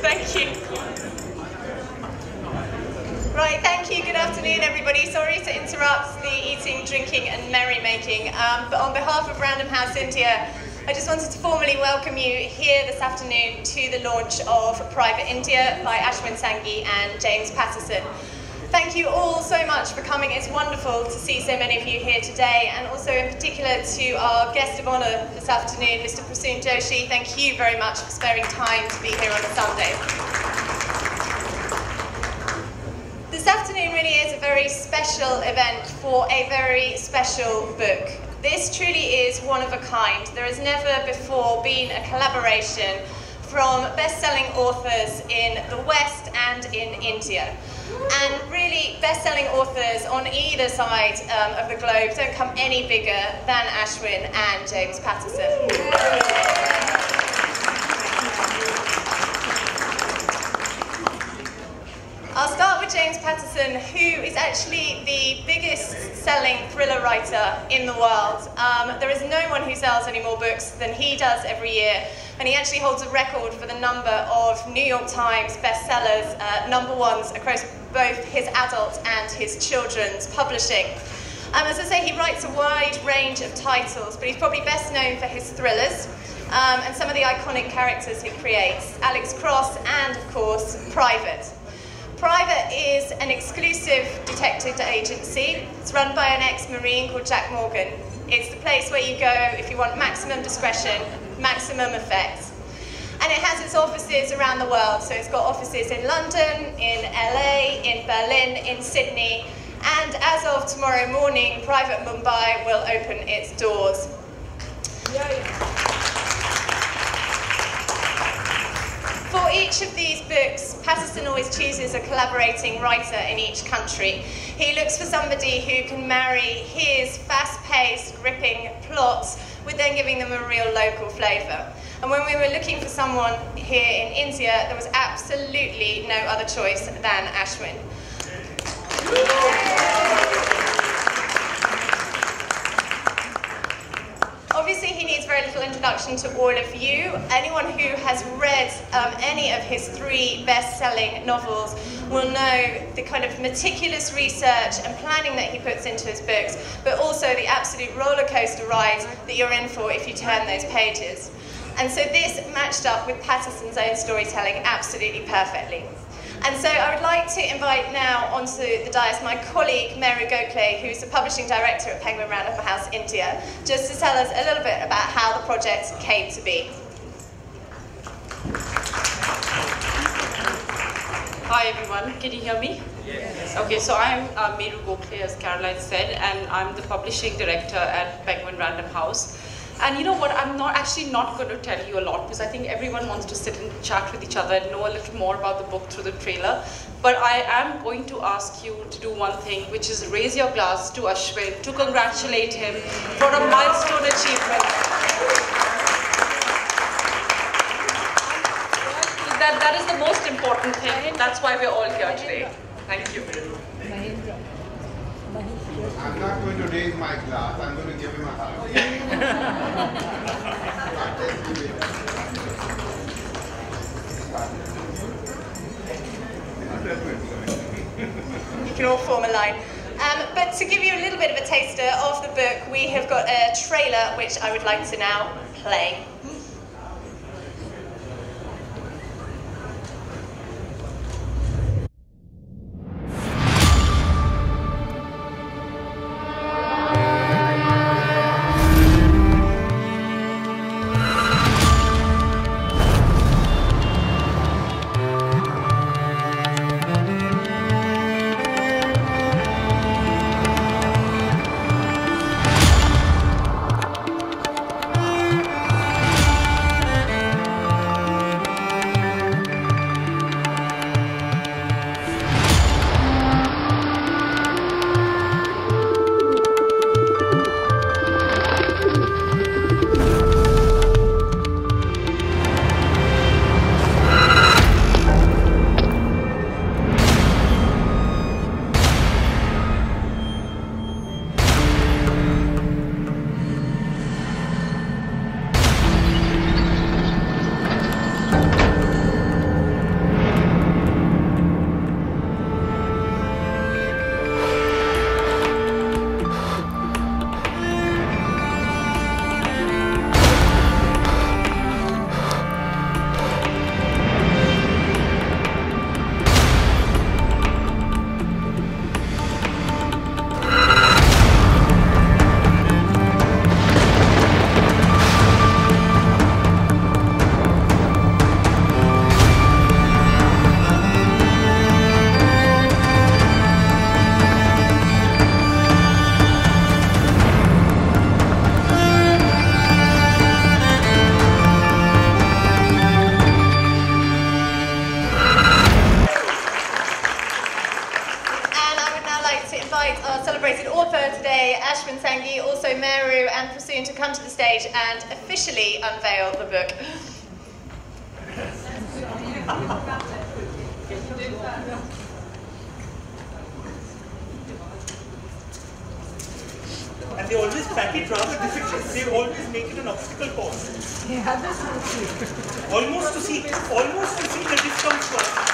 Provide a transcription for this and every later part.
Thank you. Right, thank you. Good afternoon, everybody. Sorry to interrupt the eating, drinking, and merrymaking, but on behalf of Random House India, I just wanted to formally welcome you here this afternoon to the launch of Private India by Ashwin Sanghi and James Patterson. Thank you all so much for coming. It's wonderful to see so many of you here today, and also in particular to our guest of honour this afternoon, Mr. Prasoon Joshi. Thank you very much for sparing time to be here on a Sunday. This afternoon really is a very special event for a very special book. This truly is one of a kind. There has never before been a collaboration from best-selling authors in the West and in India. And really, best-selling authors on either side of the globe don't come any bigger than Ashwin and James Patterson. I'll start with James Patterson, who is actually the biggest-selling thriller writer in the world. There is no one who sells any more books than he does every year, and he actually holds a record for the number of New York Times bestsellers, #1s across both his adult and his children's publishing. As I say, he writes a wide range of titles, but he's probably best known for his thrillers and some of the iconic characters he creates, Alex Cross and, of course, Private. Private is an exclusive detective agency. It's run by an ex-Marine called Jack Morgan. It's the place where you go if you want maximum discretion, maximum effect. And it has its offices around the world. So it's got offices in London, in LA, in Berlin, in Sydney. And as of tomorrow morning, Private Mumbai will open its doors. For each of these books, Patterson always chooses a collaborating writer in each country. He looks for somebody who can marry his fast-paced, gripping plots with then giving them a real local flavour. And when we were looking for someone here in India, there was absolutely no other choice than Ashwin. Obviously, he needs very little introduction to all of you. Anyone who has read any of his 3 best-selling novels will know the kind of meticulous research and planning that he puts into his books, but also the absolute roller coaster ride that you're in for if you turn those pages. And so this matched up with Patterson's own storytelling absolutely perfectly. And so I would like to invite now onto the dais my colleague Meru Gokhale, who's the publishing director at Penguin Random House India, just to tell us a little bit about how the project came to be. Hi everyone, can you hear me? Yes. Okay, so I'm Meru Gokhale, as Caroline said, and I'm the publishing director at Penguin Random House. And you know what, I'm actually not going to tell you a lot because I think everyone wants to sit and chat with each other and know a little more about the book through the trailer. But I am going to ask you to do one thing, which is raise your glass to Ashwin, to congratulate him for a milestone achievement. That is the most important thing. That's why we're all here today. Thank you. I'm not going to raise my glass, I'm going to give him a hug. You can all form a line. But to give you a little bit of a taster of the book, we have got a trailer which I would like to now play. Sanghi, also Meru and Prasoon to come to the stage and officially unveil the book. And they always pack it rather difficult. They always make it an obstacle course. Yeah, that's true. Almost to see the discomfort.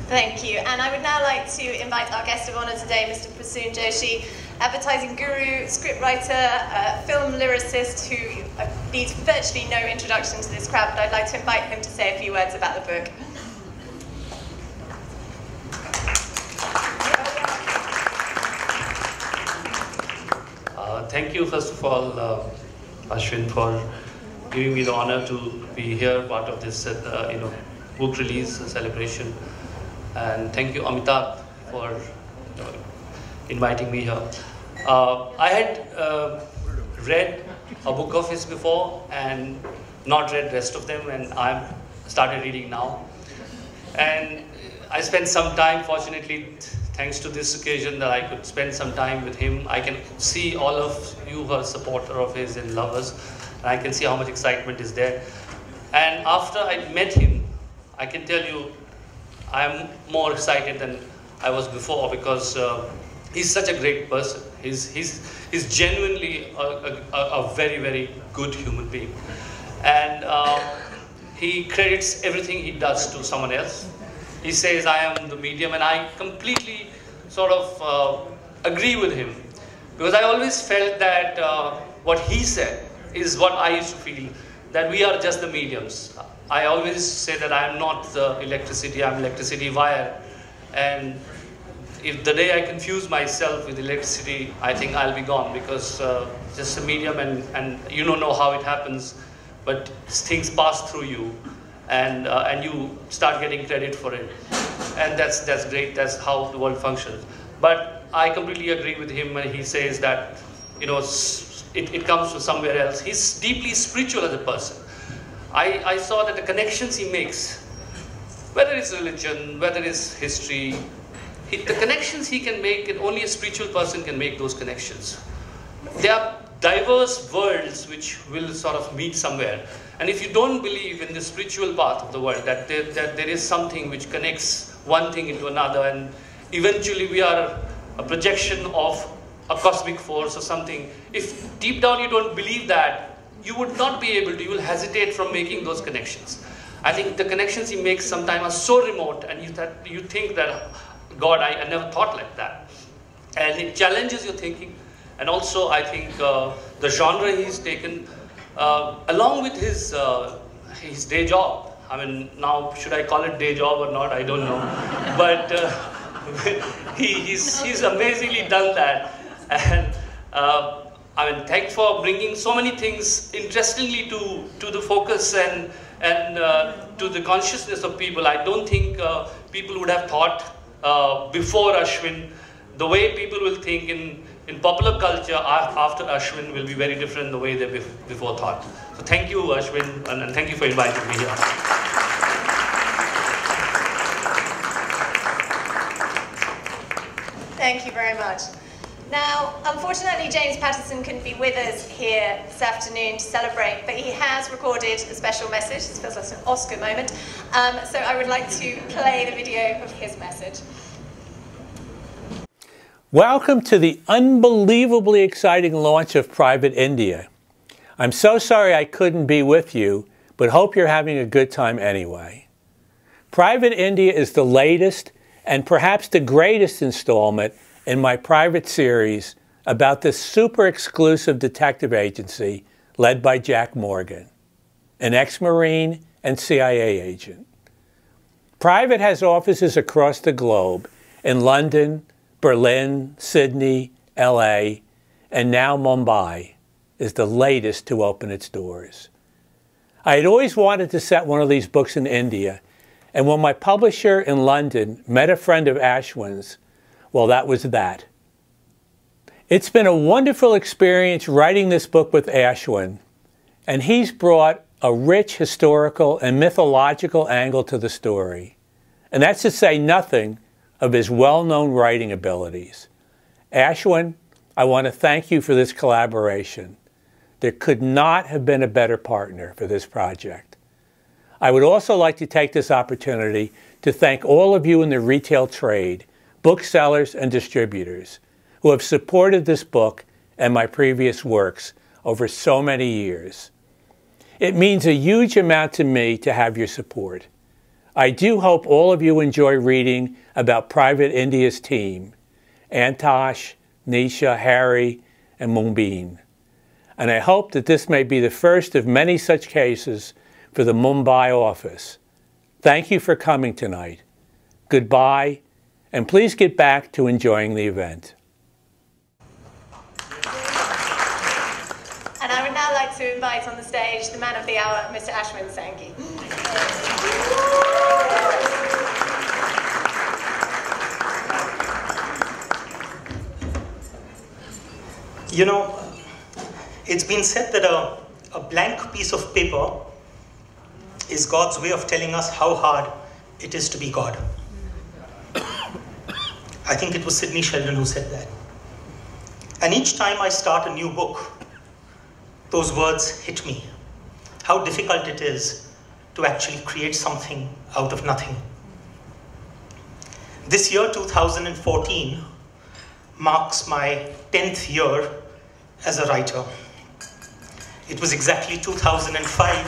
Thank you. And I would now like to invite our guest of honour today, Mr. Prasoon Joshi, advertising guru, scriptwriter, film lyricist who needs virtually no introduction to this crowd, but I'd like to invite him to say a few words about the book. Thank you, first of all, Ashwin, for giving me the honor to be here, part of this, book release celebration. And thank you, Amitabh, for inviting me here. I had read a book of his before and not read rest of them, and I started reading now. And I spent some time, fortunately, thanks to this occasion, that I could spend some time with him. I can see all of you who are supporter of his and lovers, and I can see how much excitement is there. And after I met him, I can tell you, I'm more excited than I was before, because he's such a great person. He's genuinely a very, very good human being. And he credits everything he does to someone else. He says, I am the medium, and I completely sort of agree with him. Because I always felt that what he said is what I used to feel, that we are just the mediums. I always say that I am not the electricity, I'm electricity wire. And if the day I confuse myself with electricity, I think I'll be gone, because just a medium, and you don't know how it happens, but things pass through you, and you start getting credit for it. And that's great, that's how the world functions. But I completely agree with him when he says that, it comes from somewhere else. He's deeply spiritual as a person. I saw that the connections he makes, whether it's religion, whether it's history, the connections he can make, and only a spiritual person can make those connections. There are diverse worlds which will sort of meet somewhere. And if you don't believe in the spiritual path of the world, that there is something which connects one thing into another, and eventually we are a projection of a cosmic force or something, if deep down you don't believe that, you would not be able to, you will hesitate from making those connections. I think the connections he makes sometimes are so remote, and you think that, God, I never thought like that. And it challenges your thinking. And also, I think the genre he's taken, along with his day job. I mean, now, should I call it day job or not? I don't know. But he's amazingly done that. And I mean, thanks for bringing so many things interestingly to the focus and to the consciousness of people. I don't think people would have thought before Ashwin. The way people will think in popular culture after Ashwin will be very different the way they before thought. So thank you, Ashwin, and thank you for inviting me here. Thank you very much. Now, unfortunately, James Patterson couldn't be with us here this afternoon to celebrate, but he has recorded a special message. This feels like an Oscar moment. So I would like to play the video of his message. Welcome to the unbelievably exciting launch of Private India. I'm so sorry I couldn't be with you, but hope you're having a good time anyway. Private India is the latest and perhaps the greatest installment in my private series about this super exclusive detective agency led by Jack Morgan, an ex-Marine and CIA agent. Private has offices across the globe in London, Berlin, Sydney, LA, and now Mumbai is the latest to open its doors. I had always wanted to set one of these books in India, and when my publisher in London met a friend of Ashwin's, Well, that was that. It's been a wonderful experience writing this book with Ashwin, and he's brought a rich historical and mythological angle to the story. And that's to say nothing of his well-known writing abilities. Ashwin, I want to thank you for this collaboration. There could not have been a better partner for this project. I would also like to take this opportunity to thank all of you in the retail trade, booksellers and distributors, who have supported this book and my previous works over so many years. It means a huge amount to me to have your support. I do hope all of you enjoy reading about Private India's team, Antosh, Nisha, Harry, and Mumbeen. And I hope that this may be the first of many such cases for the Mumbai office. Thank you for coming tonight. Goodbye, and please get back to enjoying the event. And I would now like to invite on the stage the man of the hour, Mr. Ashwin Sanghi. You know, it's been said that a blank piece of paper is God's way of telling us how hard it is to be God. I think it was Sidney Sheldon who said that. And each time I start a new book, those words hit me. How difficult it is to actually create something out of nothing. This year, 2014, marks my 10th year as a writer. It was exactly 2005.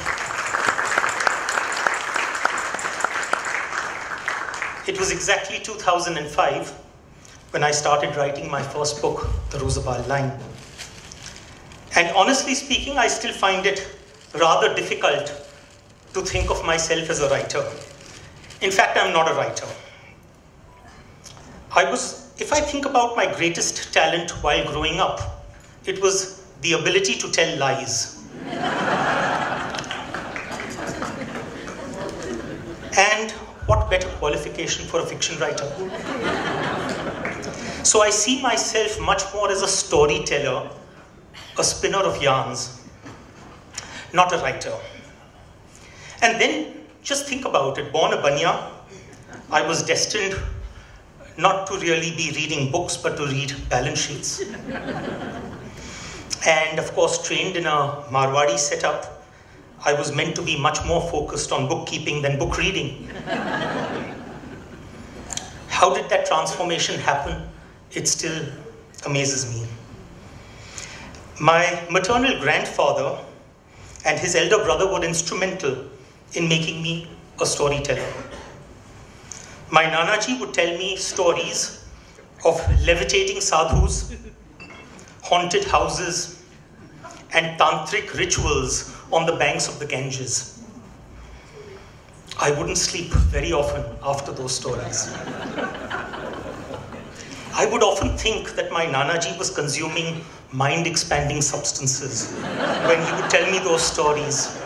It was exactly 2005 when I started writing my first book, The Roosevelt Line. And honestly speaking, I still find it rather difficult to think of myself as a writer. In fact, I'm not a writer. If I think about my greatest talent while growing up, it was the ability to tell lies. And what better qualification for a fiction writer? So I see myself much more as a storyteller, a spinner of yarns, not a writer. And then just think about it. Born a Banya, I was destined not to really be reading books, but to read balance sheets. And of course, trained in a Marwadi setup, I was meant to be much more focused on bookkeeping than book reading. How did that transformation happen? It still amazes me. My maternal grandfather and his elder brother were instrumental in making me a storyteller. My Nanaji would tell me stories of levitating sadhus, haunted houses, and tantric rituals on the banks of the Ganges. I wouldn't sleep very often after those stories. I would often think that my Nanaji was consuming mind-expanding substances when he would tell me those stories.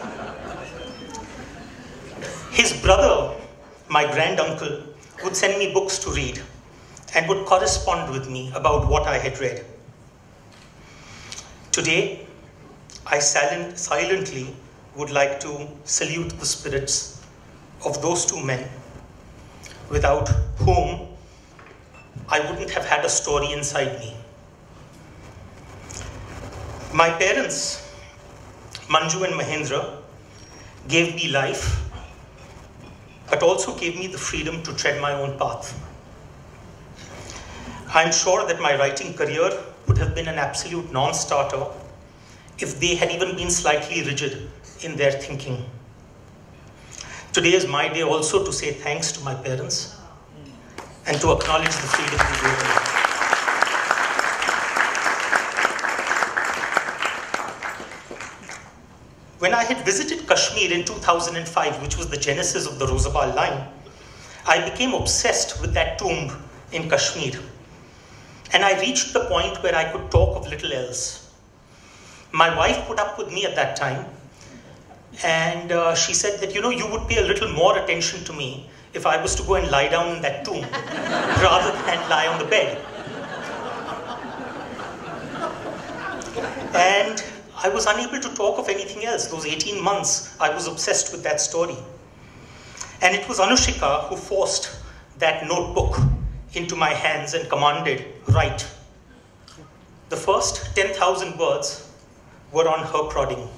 His brother, my granduncle, would send me books to read and would correspond with me about what I had read. Today, I silently would like to salute the spirits of those two men, without whom I wouldn't have had a story inside me. My parents, Manju and Mahendra, gave me life, but also gave me the freedom to tread my own path. I'm sure that my writing career would have been an absolute non-starter if they had even been slightly rigid in their thinking. Today is my day also to say thanks to my parents and to acknowledge the freedom they gave me. When I had visited Kashmir in 2005, which was the genesis of the Roosevelt Line, I became obsessed with that tomb in Kashmir. And I reached the point where I could talk of little else. My wife put up with me at that time, and she said that, you would pay a little more attention to me if I was to go and lie down in that tomb rather than lie on the bed. And I was unable to talk of anything else. Those 18 months, I was obsessed with that story. And it was Anushika who forced that notebook into my hands and commanded, write. The first 10,000 words were on her prodding.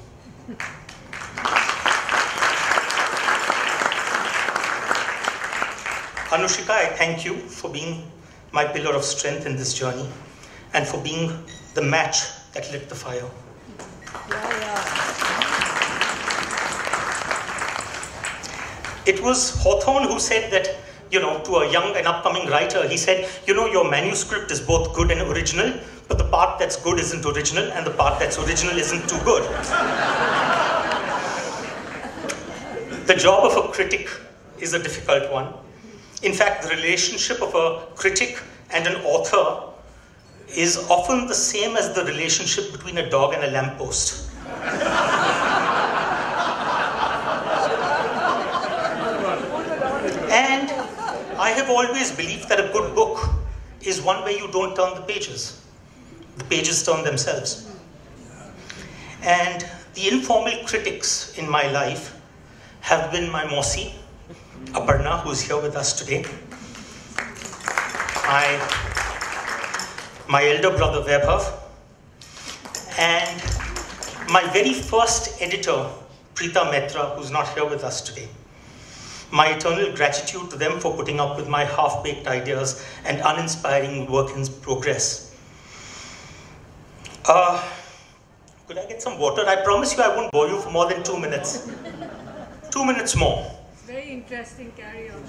Anushika, I thank you for being my pillar of strength in this journey and for being the match that lit the fire. It was Hawthorne who said that, to a young and upcoming writer, he said, your manuscript is both good and original, but the part that's good isn't original, and the part that's original isn't too good. The job of a critic is a difficult one. In fact, the relationship of a critic and an author is often the same as the relationship between a dog and a lamppost. And I have always believed that a good book is one where you don't turn the pages. The pages turn themselves. And the informal critics in my life have been my Mosi, Aparna, who's here with us today, my elder brother Vaibhav, and my very first editor, Preeta Mehta, who's not here with us today. My eternal gratitude to them for putting up with my half-baked ideas and uninspiring work in progress. Could I get some water? I promise you I won't bore you for more than 2 minutes. 2 minutes more. It's very interesting, carry on.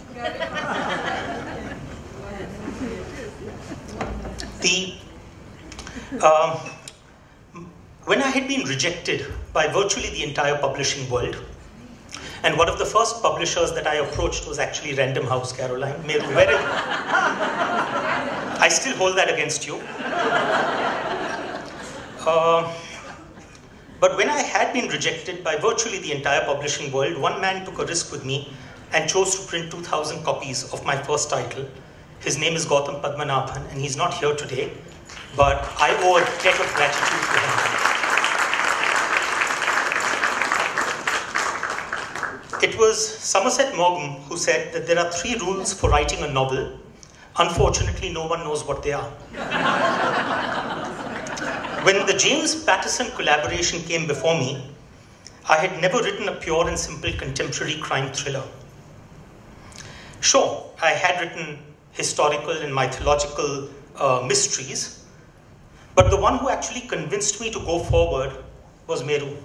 When I had been rejected by virtually the entire publishing world, and one of the first publishers that I approached was actually Random House, Caroline. Meru, I still hold that against you. But when I had been rejected by virtually the entire publishing world, one man took a risk with me and chose to print 2,000 copies of my first title. His name is Gautam Padmanabhan, and he's not here today, but I owe a debt of gratitude to him. It was Somerset Maugham who said that there are 3 rules for writing a novel. Unfortunately, no one knows what they are. When the James Patterson collaboration came before me, I had never written a pure and simple contemporary crime thriller. Sure, I had written historical and mythological mysteries, but the one who actually convinced me to go forward was Meru.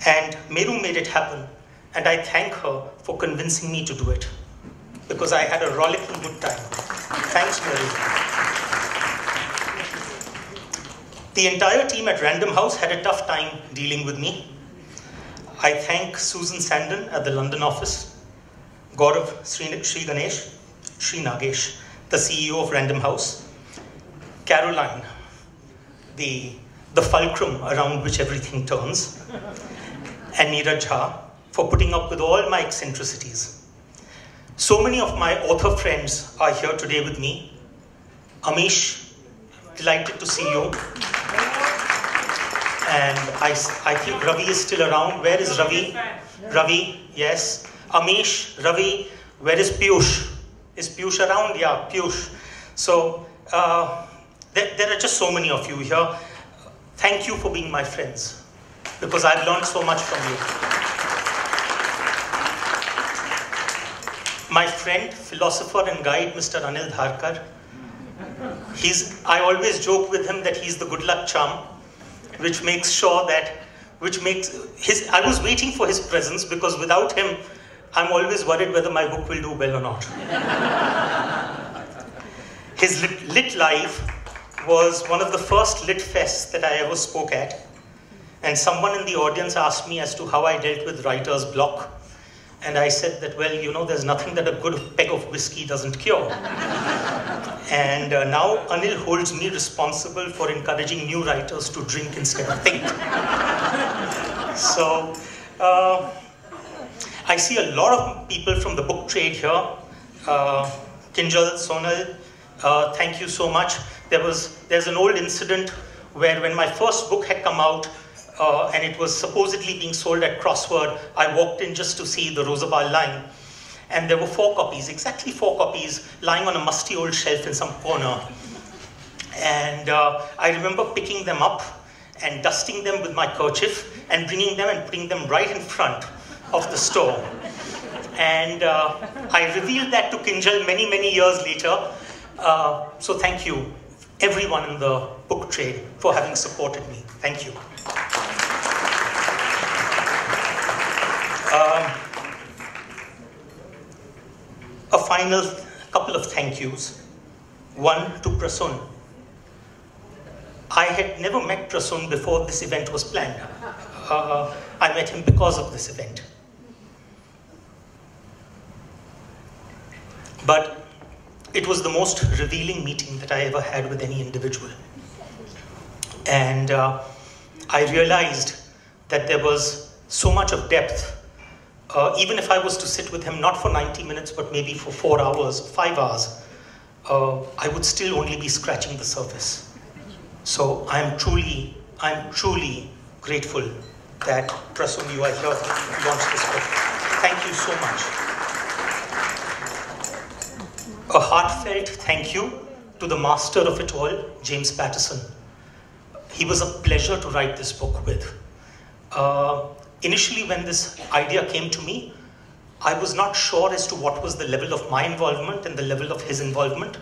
And Meru made it happen, and I thank her for convincing me to do it, because I had a rollicking good time. Thanks, Meru. The entire team at Random House had a tough time dealing with me. I thank Susan Sandon at the London office, Gaurav Sri Nagesh, the CEO of Random House, Caroline, the fulcrum around which everything turns, and Neeraj Jha for putting up with all my eccentricities. So many of my author friends are here today with me. Amish, delighted to see you. And I think Ravi is still around. Where is Ravi? Ravi, yes. Amish, Ravi, where is Piyush? Is Piyush around? Yeah, Piyush. So there are just so many of you here. Thank you for being my friends, because I've learned so much from you. My friend, philosopher and guide, Mr. Anil Dharkar. I always joke with him that he's the good luck charm, which makes sure that, I was waiting for his presence, because without him, I'm always worried whether my book will do well or not. His Lit Live was one of the first Lit Fests that I ever spoke at. And someone in the audience asked me as to how I dealt with writer's block. And I said that, well, there's nothing that a good peg of whiskey doesn't cure. And now Anil holds me responsible for encouraging new writers to drink instead of think. So, I see a lot of people from the book trade here. Kinjal, Sonal, thank you so much. There's an old incident where when my first book had come out and it was supposedly being sold at Crossword, I walked in just to see the Rosabal line. And there were 4 copies, exactly 4 copies, lying on a musty old shelf in some corner. And I remember picking them up and dusting them with my kerchief and bringing them and putting them right in front of the store. And I revealed that to Kinjal many, many years later. So thank you, everyone in the book trade, for having supported me. Thank you. A final couple of thank yous. One to Prasoon. I had never met Prasoon before this event was planned. I met him because of this event. But it was the most revealing meeting that I ever had with any individual. And I realized that there was so much of depth. Even if I was to sit with him, not for 90 minutes, but maybe for 4 hours, 5 hours, I would still only be scratching the surface. So I'm truly grateful that Prasoon, you are here to launch this book. Thank you so much. A heartfelt thank you to the master of it all, James Patterson. He was a pleasure to write this book with. Initially, when this idea came to me, I was not sure as to what was the level of my involvement and the level of his involvement.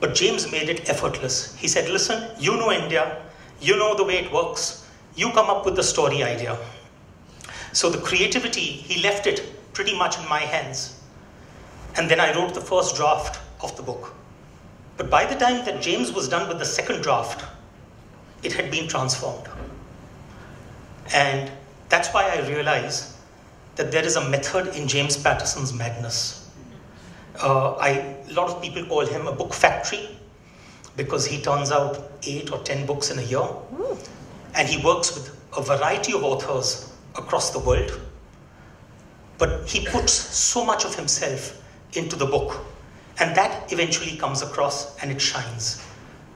But James made it effortless. He said, listen, you know India, you know the way it works, you come up with the story idea. So the creativity, he left it pretty much in my hands. And then I wrote the first draft of the book. But by the time that James was done with the second draft, it had been transformed. And that's why I realized that there is a method in James Patterson's madness. A lot of people call him a book factory because he turns out 8 or 10 books in a year. And he works with a variety of authors across the world. But he puts so much of himself into the book. And that eventually comes across and it shines.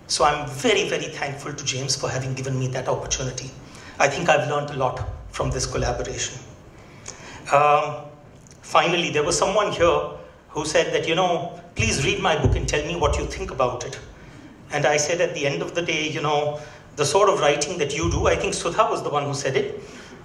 So I'm very, very thankful to James for having given me that opportunity. I think I've learned a lot from this collaboration. Finally, there was someone here who said that, please read my book and tell me what you think about it. And I said at the end of the day, the sort of writing that you do, I think Sudha was the one who said it.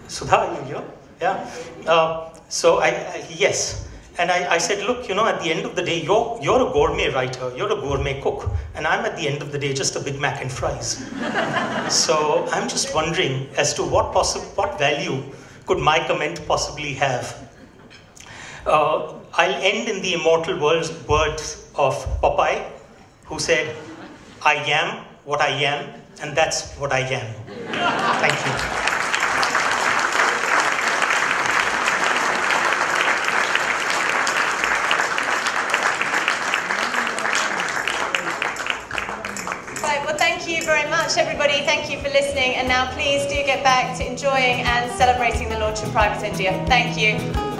Sudha, are you here? Yeah. So yes. And I said, look, at the end of the day, you're a gourmet writer, you're a gourmet cook, and I'm at the end of the day just a Big Mac and fries. So I'm just wondering as to what value could my comment possibly have. I'll end in the immortal words of Popeye, who said, I am what I am, and that's what I am. Thank you. Very much, everybody. Thank you for listening. And now please do get back to enjoying and celebrating the launch of Private India. Thank you.